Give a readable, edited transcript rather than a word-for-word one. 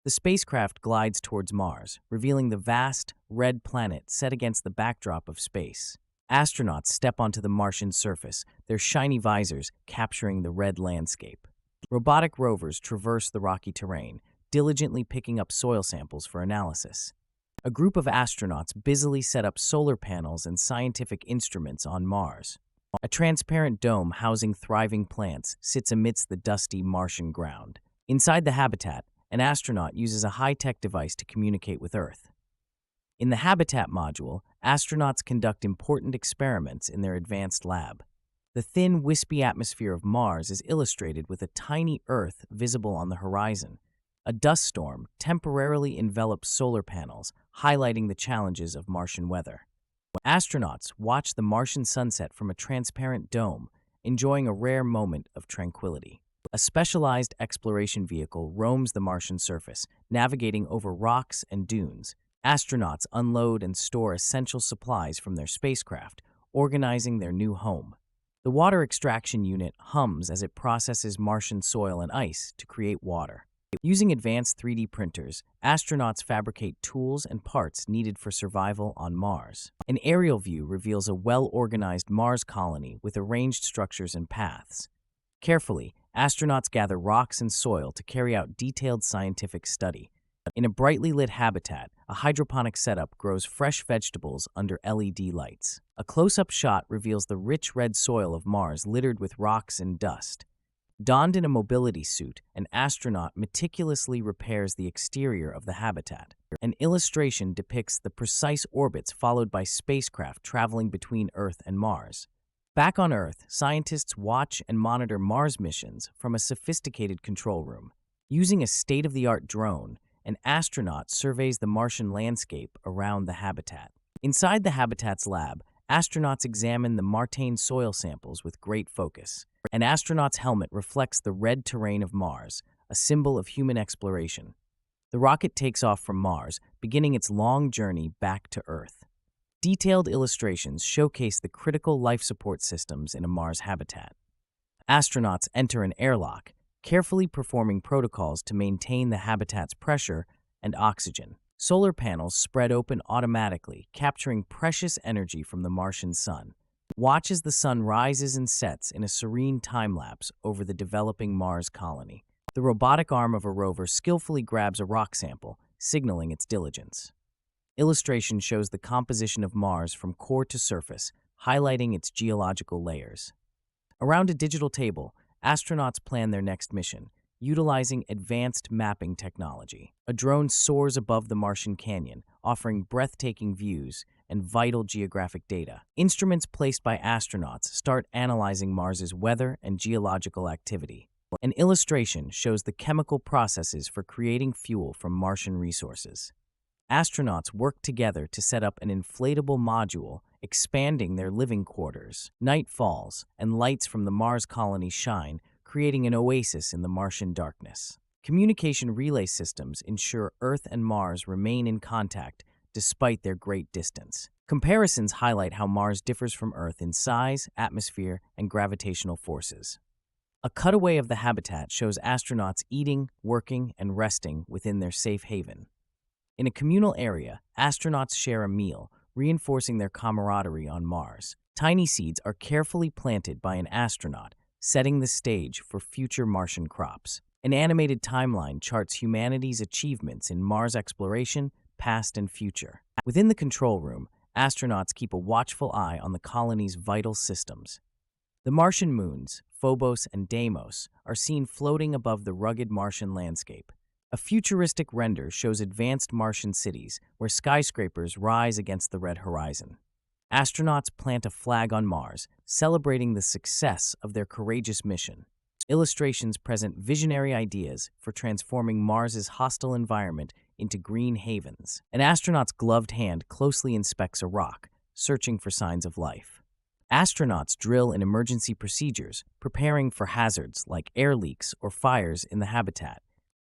The spacecraft glides towards Mars, revealing the vast, red planet set against the backdrop of space. Astronauts step onto the Martian surface, their shiny visors capturing the red landscape. Robotic rovers traverse the rocky terrain, diligently picking up soil samples for analysis. A group of astronauts busily set up solar panels and scientific instruments on Mars. A transparent dome housing thriving plants sits amidst the dusty Martian ground. Inside the habitat, an astronaut uses a high-tech device to communicate with Earth. In the Habitat module, astronauts conduct important experiments in their advanced lab. The thin, wispy atmosphere of Mars is illustrated with a tiny Earth visible on the horizon. A dust storm temporarily envelops solar panels, highlighting the challenges of Martian weather. Astronauts watch the Martian sunset from a transparent dome, enjoying a rare moment of tranquility. A specialized exploration vehicle roams the Martian surface, navigating over rocks and dunes. Astronauts unload and store essential supplies from their spacecraft, organizing their new home. The water extraction unit hums as it processes Martian soil and ice to create water. Using advanced 3D printers, astronauts fabricate tools and parts needed for survival on Mars. An aerial view reveals a well-organized Mars colony with arranged structures and paths. Carefully, astronauts gather rocks and soil to carry out detailed scientific study. In a brightly lit habitat, a hydroponic setup grows fresh vegetables under LED lights. A close-up shot reveals the rich red soil of Mars littered with rocks and dust. Donned in a mobility suit, an astronaut meticulously repairs the exterior of the habitat. An illustration depicts the precise orbits followed by spacecraft traveling between Earth and Mars. Back on Earth, scientists watch and monitor Mars missions from a sophisticated control room. Using a state-of-the-art drone, an astronaut surveys the Martian landscape around the habitat. Inside the habitat's lab, astronauts examine the Martian soil samples with great focus. An astronaut's helmet reflects the red terrain of Mars, a symbol of human exploration. The rocket takes off from Mars, beginning its long journey back to Earth. Detailed illustrations showcase the critical life support systems in a Mars habitat. Astronauts enter an airlock, carefully performing protocols to maintain the habitat's pressure and oxygen. Solar panels spread open automatically, capturing precious energy from the Martian sun. Watch as the sun rises and sets in a serene time-lapse over the developing Mars colony. The robotic arm of a rover skillfully grabs a rock sample, signaling its diligence. Illustration shows the composition of Mars from core to surface, highlighting its geological layers. Around a digital table, astronauts plan their next mission, utilizing advanced mapping technology. A drone soars above the Martian canyon, offering breathtaking views and vital geographic data. Instruments placed by astronauts start analyzing Mars's weather and geological activity. An illustration shows the chemical processes for creating fuel from Martian resources. Astronauts work together to set up an inflatable module, expanding their living quarters. Night falls, and lights from the Mars colony shine, creating an oasis in the Martian darkness. Communication relay systems ensure Earth and Mars remain in contact despite their great distance. Comparisons highlight how Mars differs from Earth in size, atmosphere, and gravitational forces. A cutaway of the habitat shows astronauts eating, working, and resting within their safe haven. In a communal area, astronauts share a meal, reinforcing their camaraderie on Mars. Tiny seeds are carefully planted by an astronaut, setting the stage for future Martian crops. An animated timeline charts humanity's achievements in Mars exploration, past and future. Within the control room, astronauts keep a watchful eye on the colony's vital systems. The Martian moons, Phobos and Deimos, are seen floating above the rugged Martian landscape. A futuristic render shows advanced Martian cities where skyscrapers rise against the red horizon. Astronauts plant a flag on Mars, celebrating the success of their courageous mission. Illustrations present visionary ideas for transforming Mars's hostile environment into green havens. An astronaut's gloved hand closely inspects a rock, searching for signs of life. Astronauts drill in emergency procedures, preparing for hazards like air leaks or fires in the habitat.